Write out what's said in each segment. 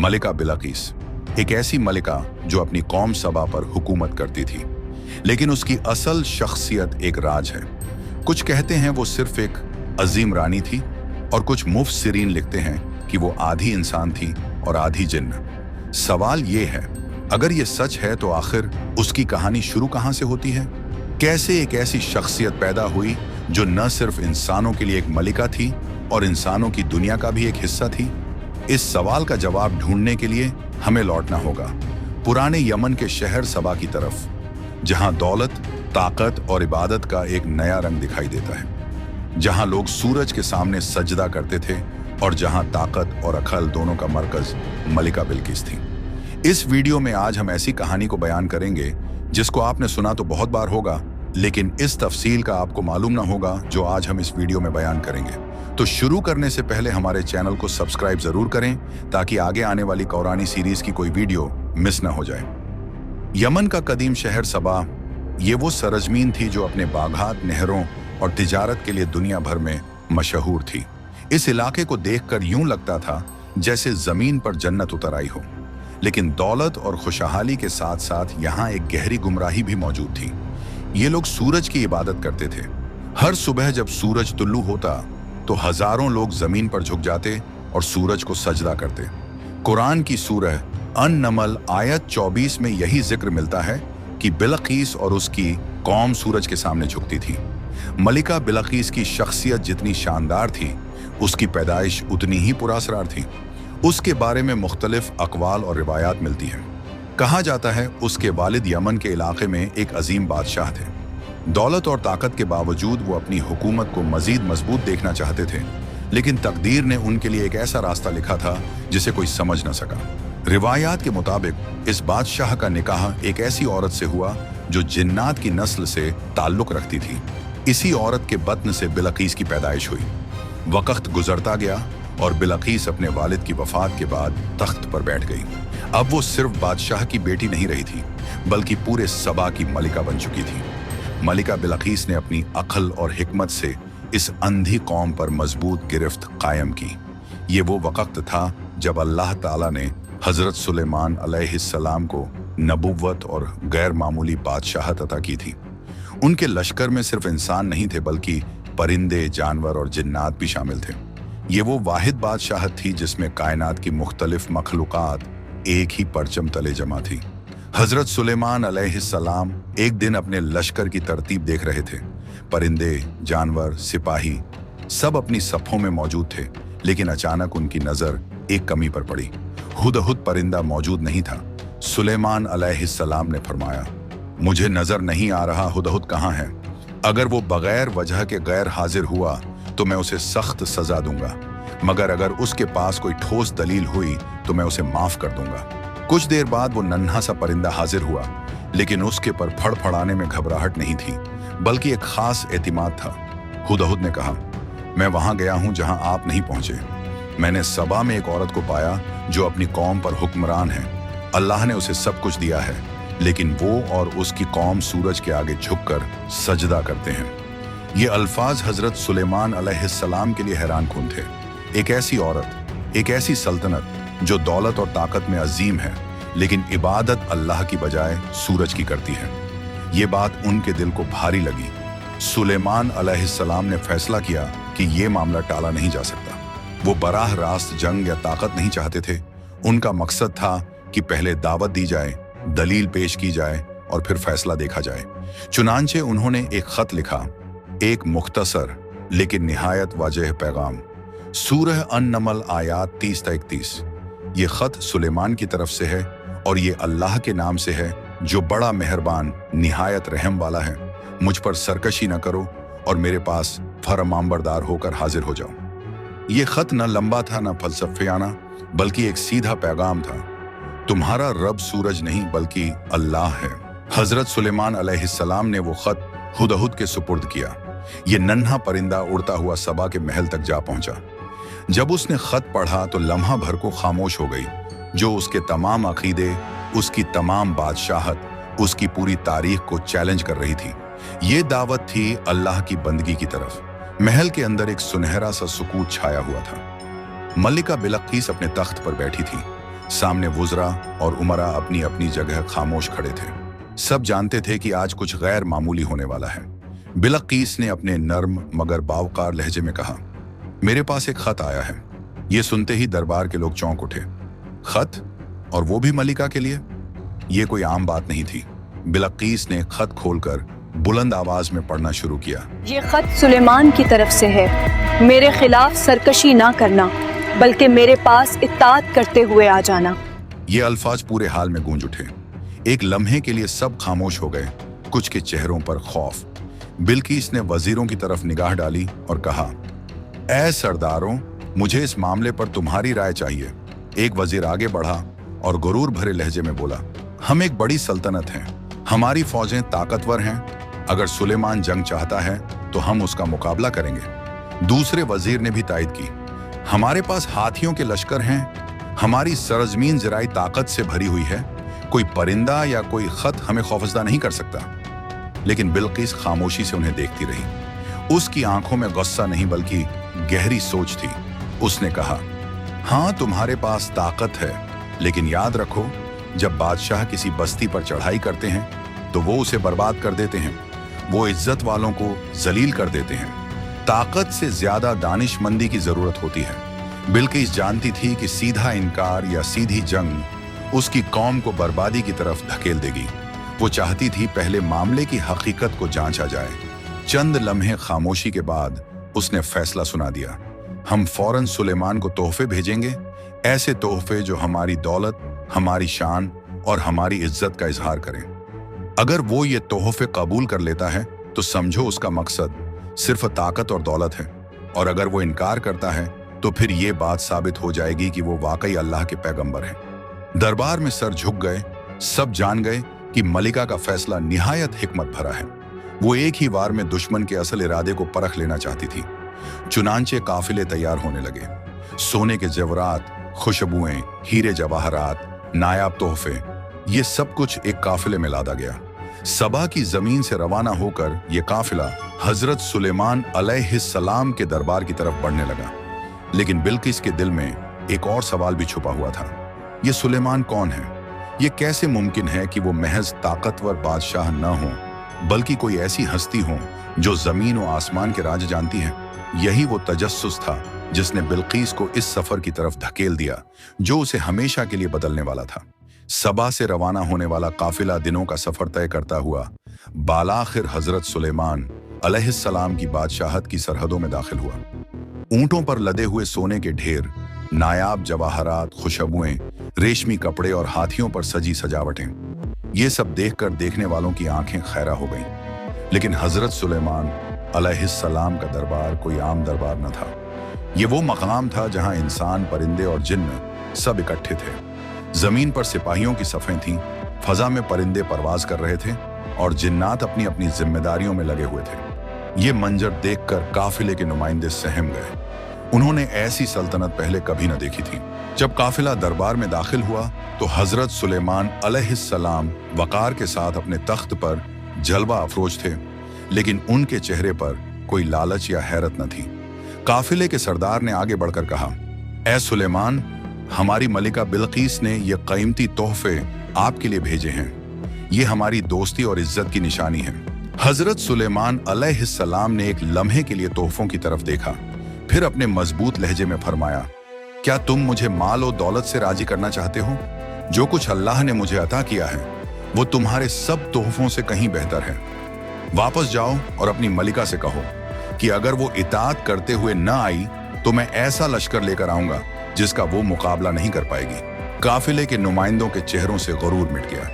मलिका बिलकीस, एक ऐसी मलिका जो अपनी कौम सबा पर हुकूमत करती थी, लेकिन उसकी असल शख्सियत एक राज है। कुछ कहते हैं वो सिर्फ एक अजीम रानी थी और कुछ मुफस्सिरीन लिखते हैं कि वो आधी इंसान थी और आधी जिन्न। सवाल ये है, अगर ये सच है तो आखिर उसकी कहानी शुरू कहाँ से होती है? कैसे एक ऐसी शख्सियत पैदा हुई जो न सिर्फ इंसानों के लिए एक मलिका थी और इंसानों की दुनिया का भी एक हिस्सा थी? इस सवाल का जवाब ढूंढने के लिए हमें लौटना होगा पुराने यमन के शहर सबा की तरफ, जहां दौलत, ताकत और इबादत का एक नया रंग दिखाई देता है, जहां लोग सूरज के सामने सजदा करते थे और जहां ताकत और अकल दोनों का मरकज मलिका बिलकीस थी। इस वीडियो में आज हम ऐसी कहानी को बयान करेंगे जिसको आपने सुना तो बहुत बार होगा, लेकिन इस तफसील का आपको मालूम ना होगा जो आज हम इस वीडियो में बयान करेंगे। तो शुरू करने से पहले हमारे चैनल को सब्सक्राइब जरूर करें ताकि आगे आने वाली कौरानी सीरीज की कोई वीडियो मिस ना हो जाए। यमन का कदीम शहर सबा, ये वो सरजमीन थी जो अपने बागात, नहरों और तिजारत के लिए दुनिया भर में मशहूर थी। इस इलाके को देखकर यूं लगता था जैसे जमीन पर जन्नत उतर आई हो, लेकिन दौलत और खुशहाली के साथ साथ यहाँ एक गहरी गुमराही भी मौजूद थी। ये लोग सूरज की इबादत करते थे। हर सुबह जब सूरज तुल्लू होता तो हजारों लोग जमीन पर झुक जाते और सूरज को सजदा करते। कुरान की सूरह अन-नमल आयत 24 में यही जिक्र मिलता है कि बिलकीस और उसकी कौम सूरज के सामने झुकती थी। मलिका बिलकीस की शख्सियत जितनी शानदार थी, उसकी पैदाइश उतनी ही पुरअसरार थी। उसके बारे में मुख्तलिफ अकवाल और रिवायात मिलती हैं। कहा जाता है उसके वालिद यमन के इलाके में एक अजीम बादशाह थे। दौलत और ताकत के बावजूद वो अपनी हुकूमत को मजीद मजबूत देखना चाहते थे, लेकिन तकदीर ने उनके लिए एक ऐसा रास्ता लिखा था जिसे कोई समझ न सका। रिवायात के मुताबिक इस बादशाह का निकाह एक ऐसी औरत से हुआ जो जिन्नात की नस्ल से ताल्लुक रखती थी। इसी औरत के बत्न से बिलकीस की पैदाइश हुई। वक्त गुजरता गया और बिलकीस अपने वालिद की वफात के बाद तख्त पर बैठ गई। अब वो सिर्फ बादशाह की बेटी नहीं रही थी, बल्कि पूरे सबा की मलिका बन चुकी थी। मलिका बिलकीस ने अपनी अक्ल और हिकमत से इस अंधी कौम पर मजबूत गिरफ्त कायम की। ये वो वक्त था जब अल्लाह ताला ने हजरत सुलेमान अलैहिस्सलाम को नबुव्वत और गैर मामूली बादशाहत अता की थी। उनके लश्कर में सिर्फ इंसान नहीं थे, बल्कि परिंदे, जानवर और जिन्नात भी शामिल थे। ये वो वाहिद बादशाहत थी जिसमें कायनात की मुख्तलिफ मखलूकात एक ही परचम तले जमा थी। हजरत सुलेमान अलैहिस्सलाम एक दिन अपने लश्कर की तरतीब देख रहे थे। परिंदे, जानवर, सिपाही सब अपनी सफ़ों में मौजूद थे, लेकिन अचानक उनकी नजर एक कमी पर पड़ी। हुदहुद परिंदा मौजूद नहीं था। सुलेमान अलैहिस्सलाम ने फरमाया, मुझे नजर नहीं आ रहा हुदहुद कहाँ है? अगर वो बगैर वजह के गैर हाजिर हुआ तो मैं उसे सख्त सजा दूंगा, मगर अगर उसके पास कोई ठोस दलील हुई तो मैं उसे माफ कर दूंगा। कुछ देर बाद वो नन्हा सा परिंदा हाजिर हुआ, लेकिन उसके पर फड़फड़ाने में घबराहट नहीं थी, बल्कि एक खास एतिमाद था। हुदहुद ने कहा, मैं वहां गया हूं जहां आप नहीं पहुंचे। मैंने सबा में एक औरत को पाया जो अपनी कौम पर हुक्मरान है। अल्लाह ने उसे सब कुछ दिया है, लेकिन वो और उसकी कौम सूरज के आगे झुककर सजदा करते हैं। ये अल्फाज हजरत सुलेमान अलैहिस्सलाम के लिए हैरान कुन थे। एक ऐसी औरत, एक ऐसी सल्तनत जो दौलत और ताकत में अजीम है, लेकिन इबादत अल्लाह की बजाय सूरज की करती है। ये बात उनके दिल को भारी लगी। सुलेमान अलैहिस्सलाम ने फैसला किया कि ये मामला टाला नहीं जा सकता। वो बराह रास्त जंग या ताकत नहीं चाहते थे। उनका मकसद था कि पहले दावत दी जाए, दलील पेश की जाए और फिर फैसला देखा जाए। चुनांचे उन्होंने एक खत लिखा, एक मुख्तसर लेकिन निहायत वाज़ेह पैगाम। सूरह अन-नमल आयात 30-31। ये खत सुलेमान की तरफ से है और ये अल्लाह के नाम से है जो बड़ा मेहरबान, निहायत रहम वाला है। मुझ पर सरकशी न करो और मेरे पास फरमांबरदार होकर हाजिर हो जाओ। ये खत न लंबा था न फलसफियाना, बल्कि एक सीधा पैगाम था। तुम्हारा रब सूरज नहीं बल्कि अल्लाह है। हजरत सुलेमान अलैहिस्सलाम ने वो खत हुदहुद के सुपुर्द किया। ये नन्हा परिंदा उड़ता हुआ सबा के महल तक जा पहुंचा। जब उसने खत पढ़ा तो लम्हा भर को खामोश हो गई। जो उसके तमाम अकीदे, उसकी तमाम बादशाहत, उसकी पूरी तारीख को चैलेंज कर रही थी। ये दावत थी अल्लाह की बंदगी की तरफ। महल के अंदर एक सुनहरा सा सुकूत छाया हुआ था। मलिका बिलकीस अपने तख्त पर बैठी थी। सामने वुज़रा और उमरा अपनी अपनी जगह खामोश खड़े थे। सब जानते थे कि आज कुछ गैर मामूली होने वाला है। बिलकीस ने अपने नर्म मगर बावकार लहजे में कहा, मेरे पास एक खत आया है। ये सुनते ही दरबार के लोग चौंक उठे। खत? और वो भी मलिका के लिए? ये कोई आम बात नहीं थी। बिलकीस ने खत खोलकर बुलंद आवाज में पढ़ना शुरू किया। ये खत सुलेमान की तरफ से है। मेरे खिलाफ सरकशी ना करना, बल्कि मेरे पास इत्तात करते हुए आ जाना। ये अल्फाज पूरे हाल में गूंज उठे। एक लम्हे के लिए सब खामोश हो गए, कुछ के चेहरों पर खौफ। बिलकीस ने वजीरों की तरफ निगाह डाली और कहा, ऐ सरदारों, मुझे इस मामले पर तुम्हारी राय चाहिए। एक वजीर आगे बढ़ा और गुरूर भरे लहजे में बोला, हम एक बड़ी सल्तनत हैं, हमारी फौजें ताकतवर हैं। अगर सुलेमान जंग चाहता है तो हम उसका मुकाबला करेंगे। दूसरे वजीर ने भी तायद की, हमारे पास हाथियों के लश्कर हैं, हमारी सरजमीन जराई ताकत से भरी हुई है, कोई परिंदा या कोई खत हमें खौफजदा नहीं कर सकता। लेकिन बिलकीस खामोशी से उन्हें देखती रही। उसकी आंखों में गुस्सा नहीं बल्कि गहरी सोच थी। उसने कहा, हाँ तुम्हारे पास ताकत है, लेकिन याद रखो, जब बादशाह किसी बस्ती पर चढ़ाई करते हैं तो वो उसे बर्बाद कर देते हैं, वो इज्जत वालों को जलील कर देते हैं। ताकत से ज्यादा दानिशमंदी की जरूरत होती है। बिलकीस जानती थी कि सीधा इनकार या सीधी जंग उसकी कौम को बर्बादी की तरफ धकेल देगी। वो चाहती थी पहले मामले की हकीकत को जांचा जाए। चंद लम्हे खामोशी के बाद उसने फैसला सुना दिया, हम फौरन सुलेमान को तोहफे भेजेंगे, ऐसे तोहफे जो हमारी दौलत, हमारी शान और हमारी इज्जत का इजहार करें। अगर वो ये तोहफे कबूल कर लेता है तो समझो उसका मकसद सिर्फ ताकत और दौलत है, और अगर वो इनकार करता है तो फिर ये बात साबित हो जाएगी कि वो वाकई अल्लाह के पैगंबर हैं। दरबार में सर झुक गए। सब जान गए कि मलिका का फैसला निहायत हिकमत भरा है। वो एक ही वार में दुश्मन के असल इरादे को परख लेना चाहती थी। चुनांचे काफिले तैयार होने लगे। सोने के जेवरात, खुशबुएं, हीरे जवाहरात, नायाब तोहफे, ये सब कुछ एक काफिले में लादा गया। सबा की जमीन से रवाना होकर यह काफिला हजरत सुलेमान अलैहिस्सलाम के दरबार की तरफ बढ़ने लगा। लेकिन बिलकीस के दिल में एक और सवाल भी छुपा हुआ था। ये सुलेमान कौन है? ये कैसे मुमकिन है कि वो महज ताकतवर बादशाह न हो, बल्कि कोई ऐसी हस्ती हो जो जमीन और आसमान के राज जानती है? यही वो तजस्सुस था जिसने बिलकीस को इस सफर की तरफ धकेल दिया, जो उसे हमेशा के लिए बदलने वाला था। सबा से रवाना होने वाला काफिला दिनों का सफर तय करता हुआ बालाखिर हजरत सुलेमान अलैहिस्सलाम की बादशाहत की सरहदों में दाखिल हुआ। ऊंटों पर लदे हुए सोने के ढेर, नायाब जवाहरात, खुशबुएं, रेशमी कपड़े और हाथियों पर सजी सजावटें, ये सब देखकर देखने वालों की आंखें खैरा हो गईं। लेकिन हजरत सुलेमान अलैहिस्सलाम का दरबार कोई आम दरबार न था। ये वो मकाम था जहां इंसान, परिंदे और जिन्न सब इकट्ठे थे। जमीन पर सिपाहियों की सफ़ें थीं, फजा में परिंदे परवाज कर रहे थे और जिन्नात अपनी अपनी जिम्मेदारियों में लगे हुए थे। ये मंजर देखकर काफिले के नुमाइंदे सहम गए। उन्होंने ऐसी सल्तनत पहले कभी न देखी थी। जब काफिला दरबार में दाखिल हुआ तो हजरत सुलेमान अलैहिस्सलाम वकार के साथ अपने तख्त पर जलवा अफरोज थे, लेकिन उनके चेहरे पर कोई लालच या हैरत न थी। काफिले के सरदार ने आगे बढ़कर कहा, ऐ सुलेमान, हमारी मलिका बिलकीस ने ये कीमती तोहफे आपके लिए भेजे हैं। ये हमारी दोस्ती और इज्जत की निशानी है। हजरत सुलेमान अलैहिस्सलाम ने एक लम्हे के लिए तोहफों की तरफ देखा, फिर अपने मजबूत लहजे में फरमाया, क्या तुम मुझे माल और दौलत से राजी करना चाहते हो? जो कुछ अल्लाह ने मुझे अता किया है वो तुम्हारे सब तोहफों से कहीं बेहतर है। वापस जाओ और अपनी मलिका से कहो कि अगर वो इताअत करते हुए न आई तो मैं ऐसा लश्कर लेकर आऊंगा जिसका वो मुकाबला नहीं कर पाएगी। काफिले के नुमाइंदों के चेहरों से गुरूर मिट गया।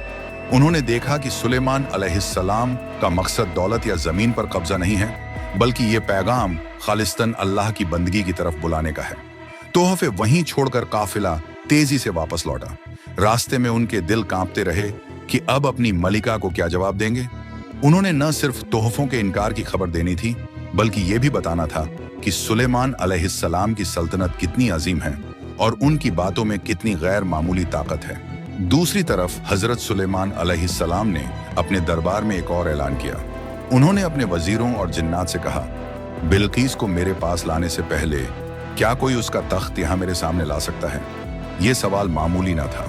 उन्होंने देखा कि सुलेमान अलैहिस्सलाम का मकसद दौलत या जमीन पर कब्जा नहीं है, बल्कि ये पैगाम खालिस्तन अल्लाह की बंदगी की तरफ बुलाने का है। तोहफे वहीं छोड़कर काफिला तेजी से वापस लौटा। रास्ते में उनके दिल कांपते रहे कि अब अपनी मलिका को क्या जवाब देंगे। उन्होंने न सिर्फ तोहफों के इनकार की खबर देनी थी, बल्कि यह भी बताना था कि सुलेमान अलैहिस्सलाम की सल्तनत कितनी अजीम है और उनकी बातों में कितनी गैर मामूली ताकत है। दूसरी तरफ हजरत सुलेमान अलैहिस्सलाम ने अपने दरबार में एक और ऐलान किया। उन्होंने अपने वजीरों और जिन्नात से कहा, बिलकीस को मेरे पास लाने से पहले क्या कोई उसका तख्त यहाँ मेरे सामने ला सकता है? ये सवाल मामूली न था।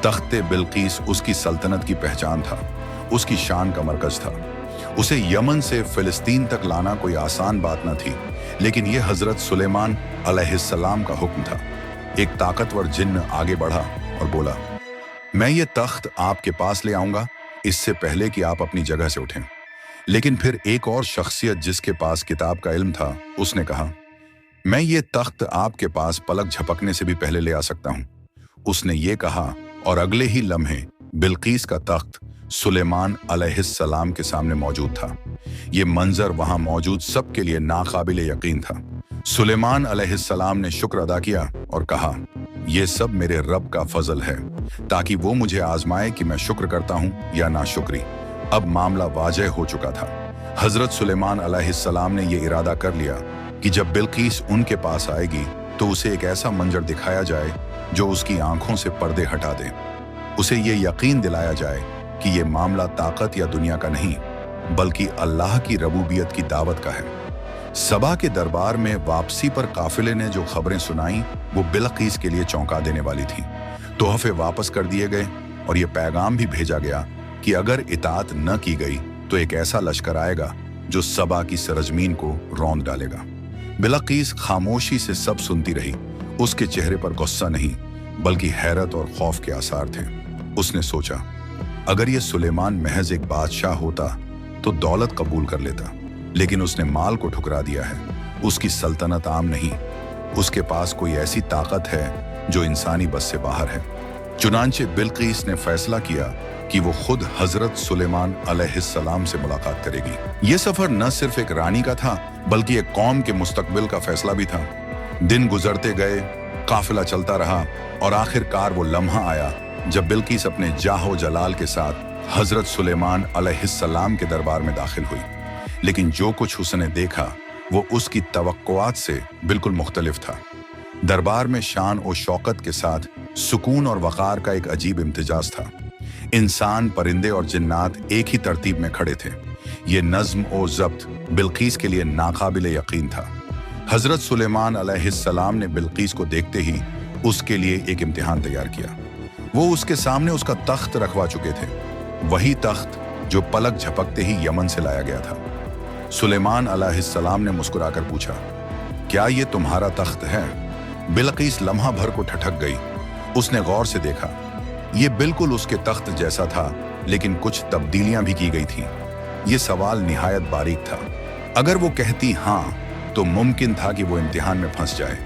तख्ते बिल्कीस उसकी सल्तनत की पहचान था, उसकी शान का मरकज था। उसे यमन से फिलिस्तीन तक लाना कोई आसान बात न थी, लेकिन यह हजरत सुलेमान अलैहिस्सलाम का हुक्म था। एक ताकतवर जिन्न आगे बढ़ा और बोला, मैं ये तख्त आपके पास ले आऊंगा, इससे पहले कि आप अपनी जगह से उठें। लेकिन फिर एक और शख्सियत जिसके पास किताब का इल्म था, उसने कहा, मैं ये तख्त आपके पास पलक झपकने से भी पहले ले आ सकता हूं। उसने ये कहा और अगले ही लम्हे बिल्कीस का तख्त सुलेमान अलैहिस्सलाम के सामने मौजूद था। ये मंजर वहां मौजूद सबके लिए नाकाबिल यकीन था। सुलेमान अलैहिस्सलाम ने शुक्र अदा किया और कहा, यह सब मेरे रब का फजल है, ताकि वो मुझे आजमाए कि मैं शुक्र करता हूं या नाशुक्री। अब मामला वाजह हो चुका था। हजरत सुलेमान अलैहिस्सलाम ने यह इरादा कर लिया कि जब बिल्कीस उनके पास आएगी तो उसे एक ऐसा मंजर दिखाया जाए जो उसकी आंखों से पर्दे हटा दे। उसे ये यकीन दिलाया जाए कि ये मामला ताकत या दुनिया का नहीं, बल्कि अल्लाह की रबूबियत की दावत का है। सबा के दरबार में वापसी पर काफिले ने जो खबरें सुनाई वो बिल्कीस के लिए चौंका देने वाली थी। तोहफे वापस कर दिए गए और ये पैगाम भी भेजा गया कि अगर इताअत न की गई तो एक ऐसा लश्कर आएगा जो सबा की सरजमीन को रौंद डालेगा। बिल्कीस खामोशी से सब सुनती रही। उसके चेहरे पर गुस्सा नहीं, बल्कि हैरत और खौफ के आसार थे। उसने सोचा, अगर ये सुलेमान महज एक बादशाह होता तो दौलत कबूल कर लेता, लेकिन उसने माल को ठुकरा दिया है। उसकी सल्तनत आम नहीं, उसके पास कोई ऐसी ताकत है जो इंसानी बस से बाहर है। चुनांचे बिल्कीस ने फैसला किया कि वो खुद हजरत सुलेमान अलैहिस्सलाम से मुलाकात करेगी। ये सफर न सिर्फ एक रानी का था, बल्कि एक कौम के मुस्तकबिल का फैसला भी था। दिन गुजरते गए, काफिला चलता रहा और आखिरकार वो लम्हा आया जब बिल्कीस अपने जाहो जलाल के साथ हजरत सुलेमान अलैहिस्सलाम के दरबार में दाखिल हुई। लेकिन जो कुछ उसने देखा वो उसकी तवक्कुआत से बिल्कुल मुख्तलिफ था। दरबार में शान और शौकत के साथ सुकून और वक़ार का एक अजीब इम्तिजाज था। इंसान, परिंदे और जिन्नात एक ही तरतीब में खड़े थे। ये नज्म और ज़ब्त बिल्कीस के लिए नाकाबिल यकीन था। हजरत सुलेमान अलैहिस्सलाम ने बिल्कीस को देखते ही उसके लिए एक इम्तिहान तैयार किया। वो उसके सामने उसका तख्त रखवा चुके थे, वही तख्त जो पलक झपकते ही यमन से लाया गया था। सुलेमान अलैहिस्सलाम ने मुस्कुराकर पूछा, क्या ये तुम्हारा तख्त है? बिल्कीस लम्हा भर को ठठक गई। उसने गौर से देखा, ये बिल्कुल उसके तख्त जैसा था, लेकिन कुछ तब्दीलियां भी की गई थीं। ये सवाल निहायत बारीक था। अगर वो कहती हाँ तो मुमकिन था कि वो इम्तिहान में फंस जाए,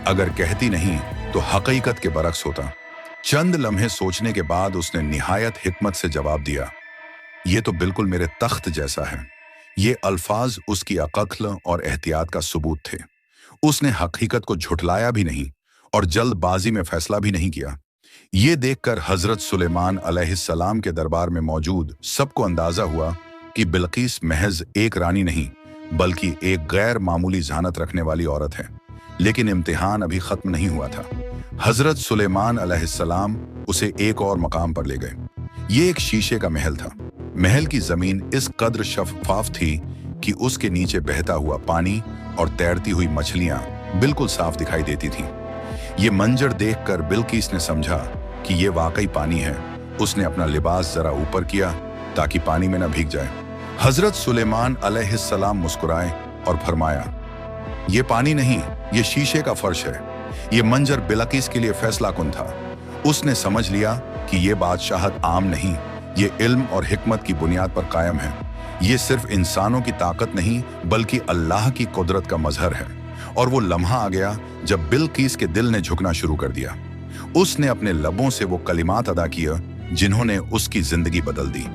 अगर कहती नहीं तो हकीकत के बरक्स होता। चंद लम्हे सोचने के बाद उसने निहायत हिकमत से जवाब दिया, ये तो बिल्कुल मेरे तख्त जैसा है। ये अल्फाज उसकी अक्ल और एहतियात का सबूत थे। उसने हकीकत को झुठलाया भी नहीं और जल्दबाजी में फैसला भी नहीं किया। ये देखकर हजरत सुलेमान अलैहिस्सलाम के दरबार में मौजूद सबको अंदाजा हुआ कि बिल्कीस महज एक रानी नहीं, बल्कि एक गैर मामूली ज़हानत रखने वाली औरत है। लेकिन इम्तिहान अभी खत्म नहीं हुआ था। हजरत सुलेमान अलैहिस्सलाम उसे एक और मकाम पर ले गए। ये एक शीशे का महल था। महल की जमीन इस कद्र शफाफ थी कि उसके नीचे बहता हुआ पानी और तैरती हुई मछलियां बिल्कुल साफ दिखाई देती थीं। ये मंजर देखकर बिल्कीस ने समझा कि ये वाकई पानी है। उसने अपना लिबास जरा ऊपर किया ताकि पानी में न भीग जाए। हजरत सुलेमान अलैहिस्सलाम मुस्कुराए और फरमाया, ये पानी नहीं, ये शीशे का फर्श है। ये मंजर बिल्कीस के लिए फैसला कुन था। उसने समझ लिया कि ये बादशाहत आम नहीं, ये इल्म और हिकमत की बुनियाद पर कायम है। ये सिर्फ इंसानों की ताकत नहीं, बल्कि अल्लाह की कुदरत का मजहर है। और वो लम्हा आ गया जब बिल्कीस के दिल ने झुकना शुरू कर दिया। उसने अपने लबों से वो कलिमात अदा किया जिन्होंने उसकी जिंदगी बदल दी।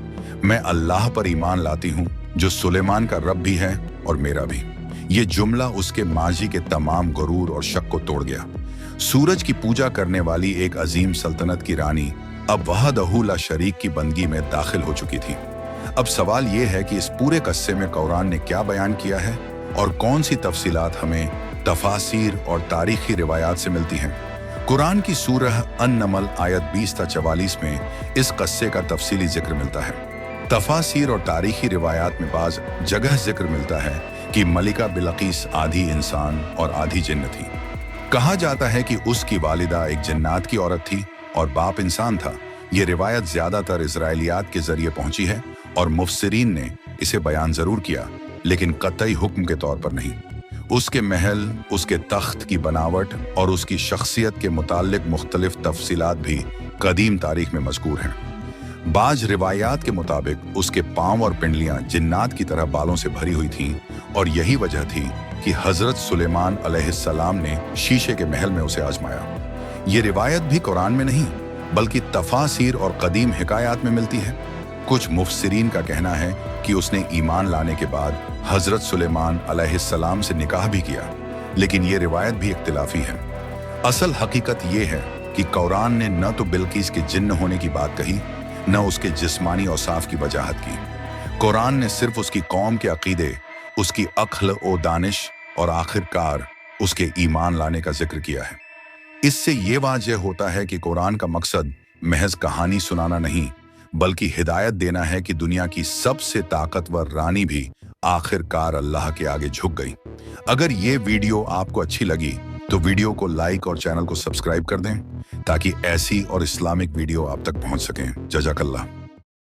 मैं अल्लाह पर ईमान लाती हूँ जो सुलेमान का रब भी है और मेरा भी। ये जुमला उसके माजी के तमाम गुरूर और शक को तोड़ गया। सूरज की पूजा करने वाली एक अजीम सल्तनत की रानी अब वहदहू ला शरीक की बंदगी में दाखिल हो चुकी थी। अब सवाल ये है कि इस पूरे किस्से में कुरान ने क्या बयान किया है और कौन सी तफसीलात हमें तफासीर और तारीखी रिवायात से मिलती हैं। कुरान की सूरह अन-नमल आयत 20-44 में इस किस्से का तफसीली जिक्र मिलता है। तफासीर और तारीखी रिवायात में बाज जगह जिक्र मिलता है कि मलिका बिल्कीस आधी इंसान और आधी जिन्न थी। कहा जाता है कि उसकी वालिदा एक जन्नात की औरत थी और बाप इंसान था। ये रिवायत ज्यादातर इजराइलियात के जरिए पहुंची है और मुफस्सिरीन ने इसे बयान जरूर किया, लेकिन कतई हुक्म के तौर पर नहीं। उसके महल, उसके तख्त की बनावट और उसकी शख्सियत के मुताल्लिक मुख्तलिफ तफसीलात भी कदीम तारीख में मज़कूर हैं। बाज रिवायात के मुताबिक उसके पांव और पिंडलियां जिन्नात की तरह बालों से भरी हुई थीं और यही वजह थी कि हजरत सुलेमान अलैहिस्सलाम ने शीशे के महल में उसे आजमाया। ये रिवायत भी कुरान में नहीं बल्कि तफासिर और कदीम हिकायात में मिलती है। कुछ मुफस्सिरीन का कहना है कि उसने ईमान लाने के बाद हजरत सुलेमान अलैहिस्सलाम से निकाह भी किया, लेकिन ये रिवायत भी इख्तिलाफी है। असल हकीकत ये है कि कुरान ने न तो बिल्किस के जिन्न होने की बात कही, न उसके जिस्मानी औसाफ की वजाहत की। कुरान ने सिर्फ उसकी कौम के अकीदे, उसकी अक्ल ओ दानिश और आखिरकार उसके ईमान लाने का जिक्र किया है। इससे ये वाज़ेह होता है कि कुरान का मकसद महज कहानी सुनाना नहीं बल्कि हिदायत देना है कि दुनिया की सबसे ताकतवर रानी भी आखिरकार अल्लाह के आगे झुक गई। अगर ये वीडियो आपको अच्छी लगी तो वीडियो को लाइक और चैनल को सब्सक्राइब कर दें ताकि ऐसी और इस्लामिक वीडियो आप तक पहुंच सकें। जज़ाकल्लाह।